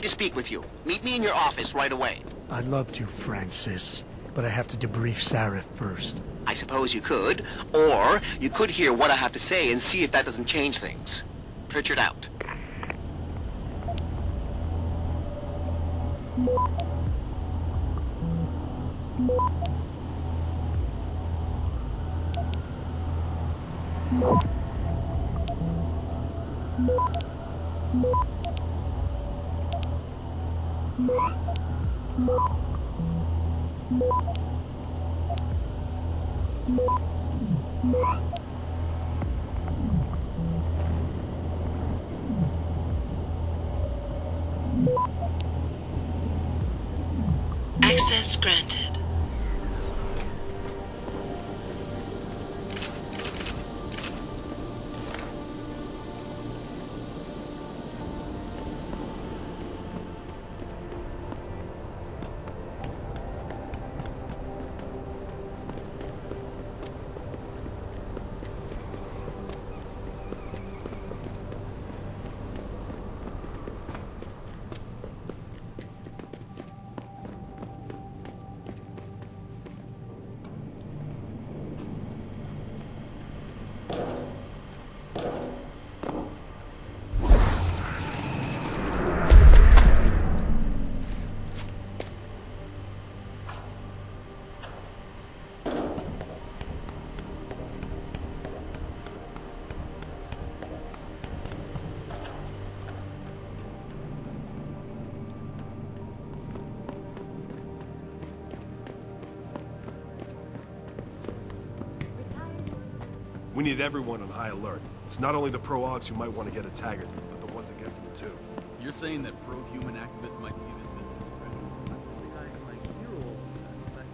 need to speak with you. Meet me in your office right away. I'd love to, Francis, but I have to debrief Sarif first. I suppose you could, or you could hear what I have to say and see if that doesn't change things. Pritchard out. Access granted. We need everyone on high alert. It's not only the pro-Augs who might want to get a Taggart, but the ones against them too. You're saying that pro-human activists might see this business as a threat? I thought the guys might hear all of a sudden, but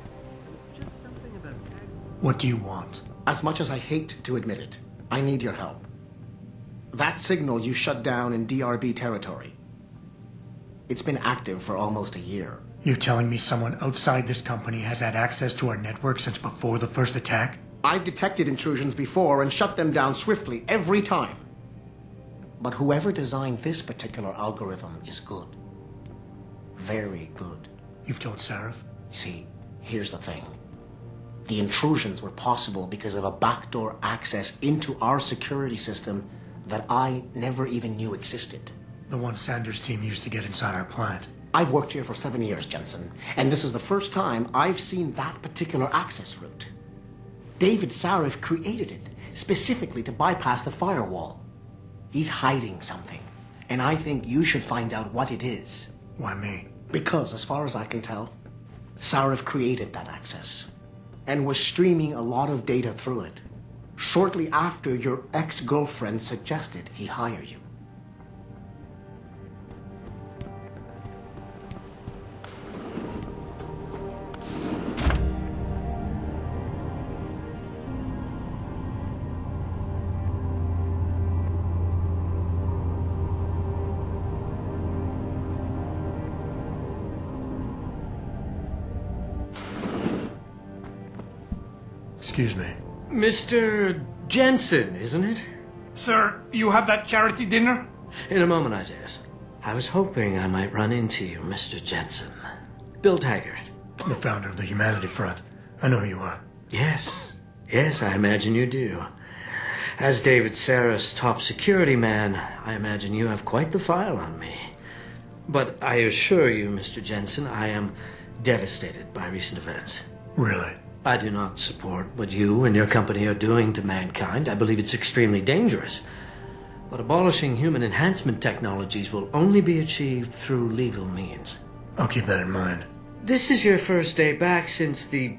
there was just something about Taggart. What do you want? As much as I hate to admit it, I need your help. That signal you shut down in DRB territory. It's been active for almost a year. You're telling me someone outside this company has had access to our network since before the first attack? I've detected intrusions before and shut them down swiftly every time. But whoever designed this particular algorithm is good. Very good. You've told Sarif? See, here's the thing. The intrusions were possible because of a backdoor access into our security system that I never even knew existed. The one Sanders' team used to get inside our plant. I've worked here for 7 years, Jensen, and this is the first time I've seen that particular access route. David Sarif created it specifically to bypass the firewall. He's hiding something, and I think you should find out what it is. Why me? Because, as far as I can tell, Sarif created that access and was streaming a lot of data through it shortly after your ex-girlfriend suggested he hire you. Excuse me. Mr. Jensen, isn't it? Sir, you have that charity dinner? In a moment, Isaiah. I was hoping I might run into you, Mr. Jensen. Bill Taggart. The founder of the Humanity Front. I know who you are. Yes. Yes, I imagine you do. As David Sarif's top security man, I imagine you have quite the file on me. But I assure you, Mr. Jensen, I am devastated by recent events. Really? I do not support what you and your company are doing to mankind. I believe it's extremely dangerous. But abolishing human enhancement technologies will only be achieved through legal means. I'll keep that in mind. This is your first day back since the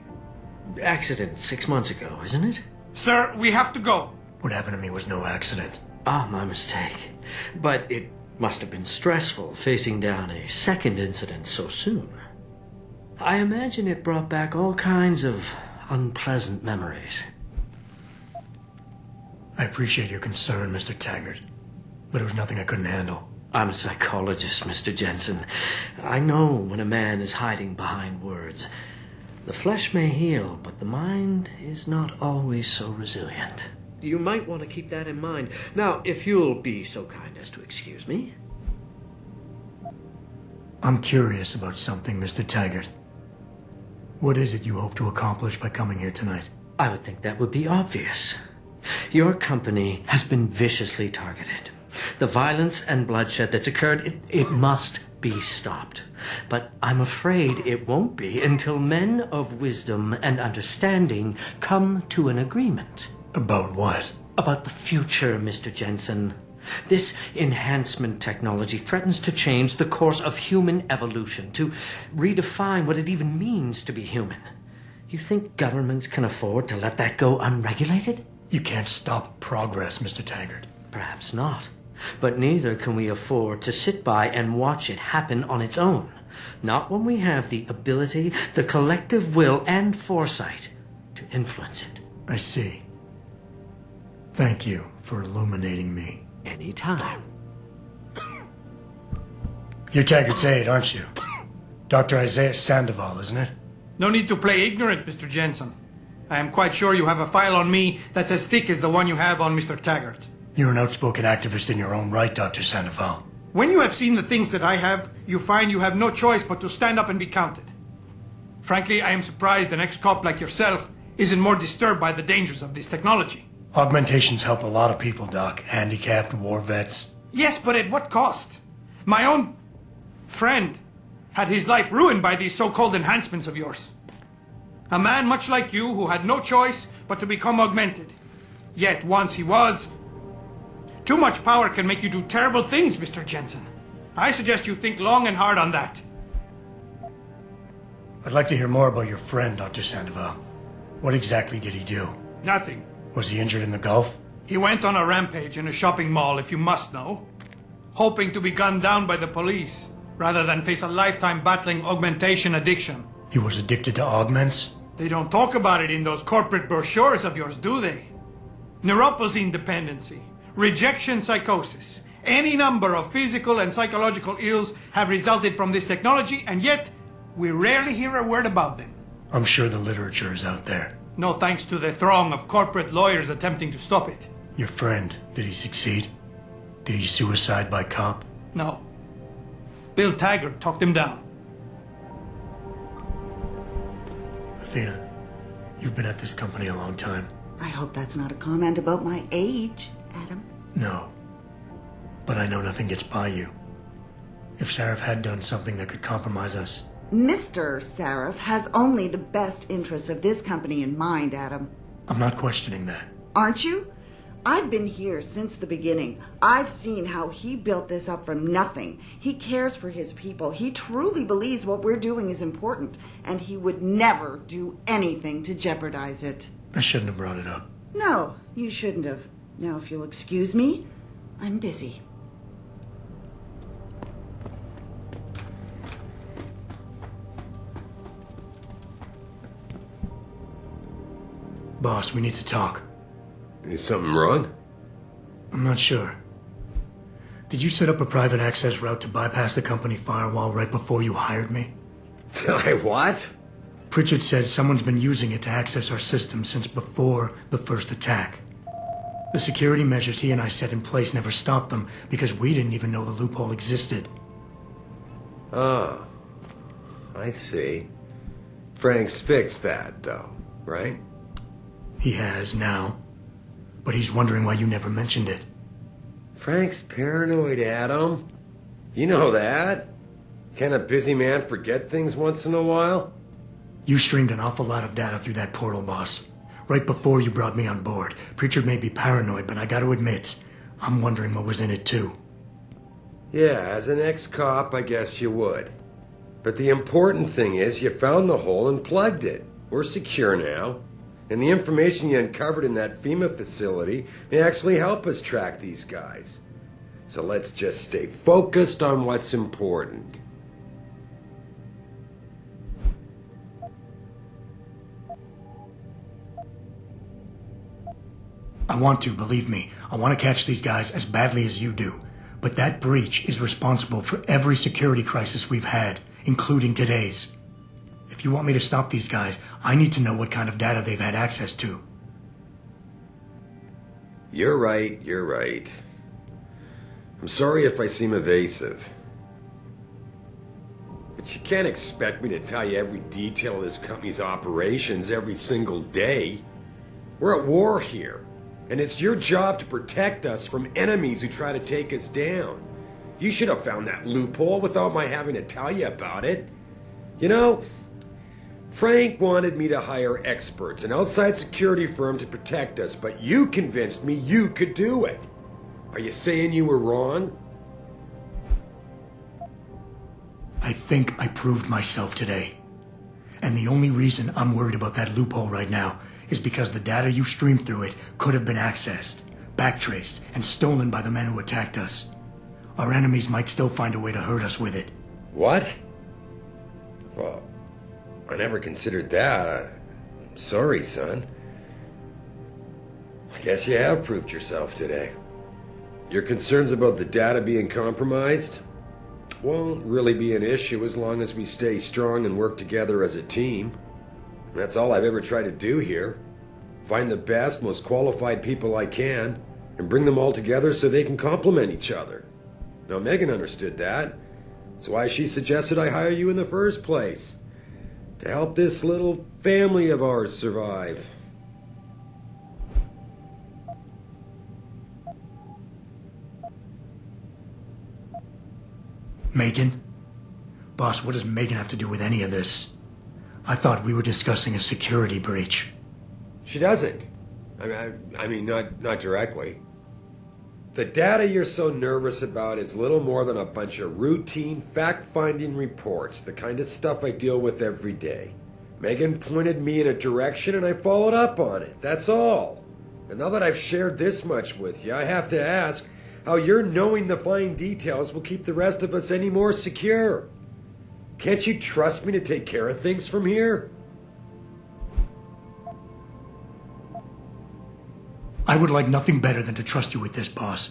accident 6 months ago, isn't it? Sir, we have to go. What happened to me was no accident. Ah, my mistake. But it must have been stressful facing down a second incident so soon. I imagine it brought back all kinds of unpleasant memories. I appreciate your concern, Mr. Taggart, but it was nothing I couldn't handle. I'm a psychologist, Mr. Jensen. I know when a man is hiding behind words. The flesh may heal, but the mind is not always so resilient. You might want to keep that in mind. Now, if you'll be so kind as to excuse me. I'm curious about something, Mr. Taggart. What is it you hope to accomplish by coming here tonight? I would think that would be obvious. Your company has been viciously targeted. The violence and bloodshed that's occurred, it must be stopped. But I'm afraid it won't be until men of wisdom and understanding come to an agreement. About what? About the future, Mr. Jensen. This enhancement technology threatens to change the course of human evolution, to redefine what it even means to be human. You think governments can afford to let that go unregulated? You can't stop progress, Mr. Taggart. Perhaps not. But neither can we afford to sit by and watch it happen on its own. Not when we have the ability, the collective will, and foresight to influence it. I see. Thank you for illuminating me. Anytime. You're Taggart's aide, aren't you? Dr. Isaiah Sandoval, isn't it? No need to play ignorant, Mr. Jensen. I am quite sure you have a file on me that's as thick as the one you have on Mr. Taggart. You're an outspoken activist in your own right, Dr. Sandoval. When you have seen the things that I have, you find you have no choice but to stand up and be counted. Frankly, I am surprised an ex-cop like yourself isn't more disturbed by the dangers of this technology. Augmentations help a lot of people, Doc. Handicapped, war vets. Yes, but at what cost? My own friend had his life ruined by these so-called enhancements of yours. A man much like you who had no choice but to become augmented. Yet once he was... Too much power can make you do terrible things, Mr. Jensen. I suggest you think long and hard on that. I'd like to hear more about your friend, Dr. Sandoval. What exactly did he do? Nothing. Was he injured in the Gulf? He went on a rampage in a shopping mall, if you must know. Hoping to be gunned down by the police, rather than face a lifetime battling augmentation addiction. He was addicted to augments? They don't talk about it in those corporate brochures of yours, do they? Neuroposine dependency, rejection psychosis, any number of physical and psychological ills have resulted from this technology, and yet we rarely hear a word about them. I'm sure the literature is out there. No thanks to the throng of corporate lawyers attempting to stop it. Your friend, did he succeed? Did he suicide by cop? No. Bill Taggart talked him down. Athena, you've been at this company a long time. I hope that's not a comment about my age, Adam. No. But I know nothing gets by you. If Sarif had done something that could compromise us... Mr. Sarif has only the best interests of this company in mind, Adam. I'm not questioning that. Aren't you? I've been here since the beginning. I've seen how he built this up from nothing. He cares for his people. He truly believes what we're doing is important, and he would never do anything to jeopardize it. I shouldn't have brought it up. No, you shouldn't have. Now, if you'll excuse me, I'm busy. Boss, we need to talk. Is something wrong? I'm not sure. Did you set up a private access route to bypass the company firewall right before you hired me? I what? Pritchard said someone's been using it to access our system since before the first attack. The security measures he and I set in place never stopped them because we didn't even know the loophole existed. Oh, I see. Frank's fixed that, though, right? He has now. But he's wondering why you never mentioned it. Frank's paranoid, Adam. You know that. Can a busy man forget things once in a while? You streamed an awful lot of data through that portal, boss. Right before you brought me on board. Pritchard may be paranoid, but I gotta admit, I'm wondering what was in it too. Yeah, as an ex-cop, I guess you would. But the important thing is you found the hole and plugged it. We're secure now. And the information you uncovered in that FEMA facility may actually help us track these guys. So let's just stay focused on what's important. I want to, believe me. I want to catch these guys as badly as you do. But that breach is responsible for every security crisis we've had, including today's. If you want me to stop these guys, I need to know what kind of data they've had access to. You're right, you're right. I'm sorry if I seem evasive. But you can't expect me to tell you every detail of this company's operations every single day. We're at war here, and it's your job to protect us from enemies who try to take us down. You should have found that loophole without my having to tell you about it. You know, Frank wanted me to hire experts, an outside security firm to protect us, but you convinced me you could do it. Are you saying you were wrong? I think I proved myself today. And the only reason I'm worried about that loophole right now is because the data you streamed through it could have been accessed, backtraced, and stolen by the men who attacked us. Our enemies might still find a way to hurt us with it. What? Well, I never considered that. I'm sorry, son. I guess you have proved yourself today. Your concerns about the data being compromised won't really be an issue as long as we stay strong and work together as a team. That's all I've ever tried to do here. Find the best, most qualified people I can, and bring them all together so they can complement each other. Now, Megan understood that. That's why she suggested I hire you in the first place. To help this little family of ours survive. Megan? Boss, what does Megan have to do with any of this? I thought we were discussing a security breach. She doesn't. I mean, not directly. The data you're so nervous about is little more than a bunch of routine, fact-finding reports, the kind of stuff I deal with every day. Megan pointed me in a direction and I followed up on it, that's all. And now that I've shared this much with you, I have to ask how your knowing the fine details will keep the rest of us any more secure. Can't you trust me to take care of things from here? I would like nothing better than to trust you with this, boss.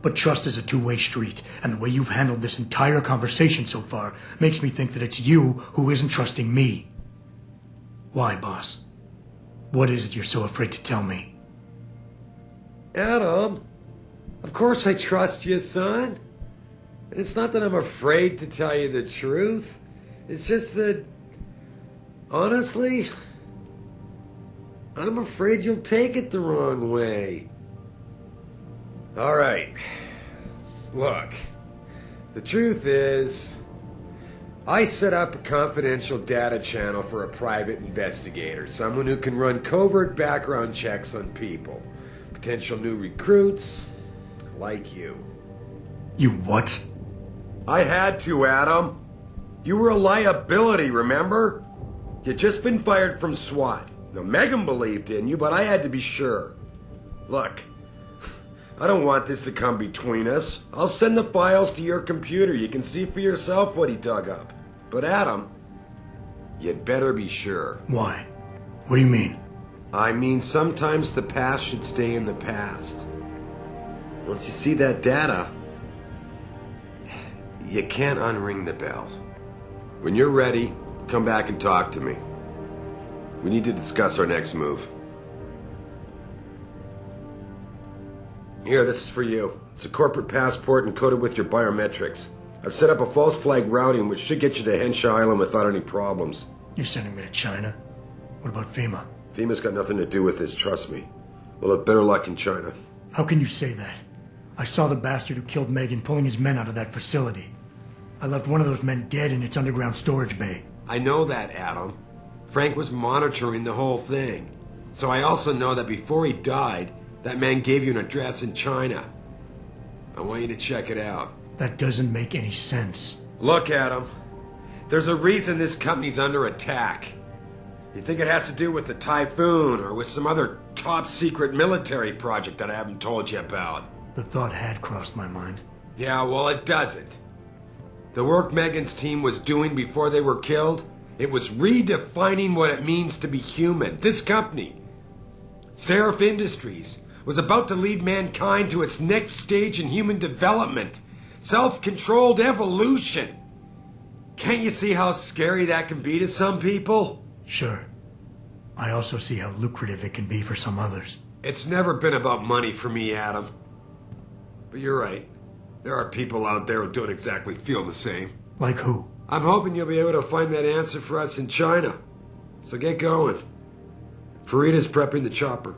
But trust is a two-way street, and the way you've handled this entire conversation so far makes me think that it's you who isn't trusting me. Why, boss? What is it you're so afraid to tell me? Adam, of course I trust you, son. And it's not that I'm afraid to tell you the truth. It's just that, honestly, I'm afraid you'll take it the wrong way. All right. Look, the truth is, I set up a confidential data channel for a private investigator, someone who can run covert background checks on people, potential new recruits, like you. You what? I had to, Adam. You were a liability, remember? You'd just been fired from SWAT. Now, Megan believed in you, but I had to be sure. Look, I don't want this to come between us. I'll send the files to your computer. You can see for yourself what he dug up. But Adam, you'd better be sure. Why? What do you mean? I mean, sometimes the past should stay in the past. Once you see that data, you can't unring the bell. When you're ready, come back and talk to me. We need to discuss our next move. Here, this is for you. It's a corporate passport encoded with your biometrics. I've set up a false flag routing which should get you to Henshaw Island without any problems. You're sending me to China? What about FEMA? FEMA's got nothing to do with this, trust me. We'll have better luck in China. How can you say that? I saw the bastard who killed Megan pulling his men out of that facility. I left one of those men dead in its underground storage bay. I know that, Adam. Frank was monitoring the whole thing. So I also know that before he died, that man gave you an address in China. I want you to check it out. That doesn't make any sense. Look, Adam. There's a reason this company's under attack. You think it has to do with the Typhoon or with some other top-secret military project that I haven't told you about? The thought had crossed my mind. Yeah, well, it doesn't. The work Megan's team was doing before they were killed, it was redefining what it means to be human. This company, Seraph Industries, was about to lead mankind to its next stage in human development. Self-controlled evolution. Can't you see how scary that can be to some people? Sure. I also see how lucrative it can be for some others. It's never been about money for me, Adam. But you're right. There are people out there who don't exactly feel the same. Like who? I'm hoping you'll be able to find that answer for us in China. So get going. Farida's prepping the chopper.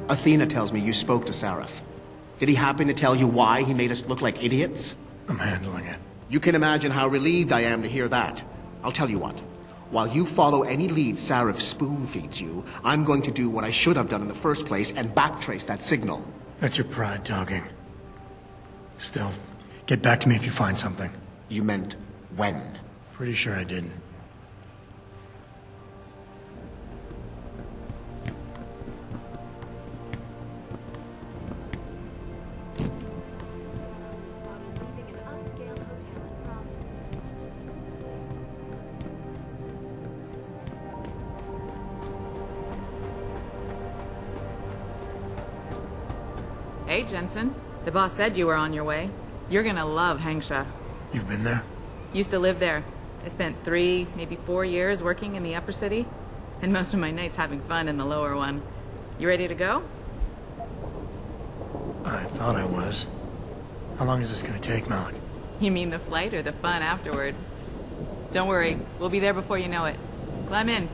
Athena tells me you spoke to Sarif. Did he happen to tell you why he made us look like idiots? I'm handling it. You can imagine how relieved I am to hear that. I'll tell you what. While you follow any lead Sarif spoon-feeds you, I'm going to do what I should have done in the first place and backtrace that signal. That's your pride talking. Still, get back to me if you find something. You meant when? Pretty sure I didn't. Hey, Jensen. The boss said you were on your way. You're gonna love Hangsha. You've been there? Used to live there. I spent 3, maybe 4 years working in the upper city, and most of my nights having fun in the lower one. You ready to go? I thought I was. How long is this gonna take, Malik? You mean the flight or the fun afterward? Don't worry, we'll be there before you know it. Climb in.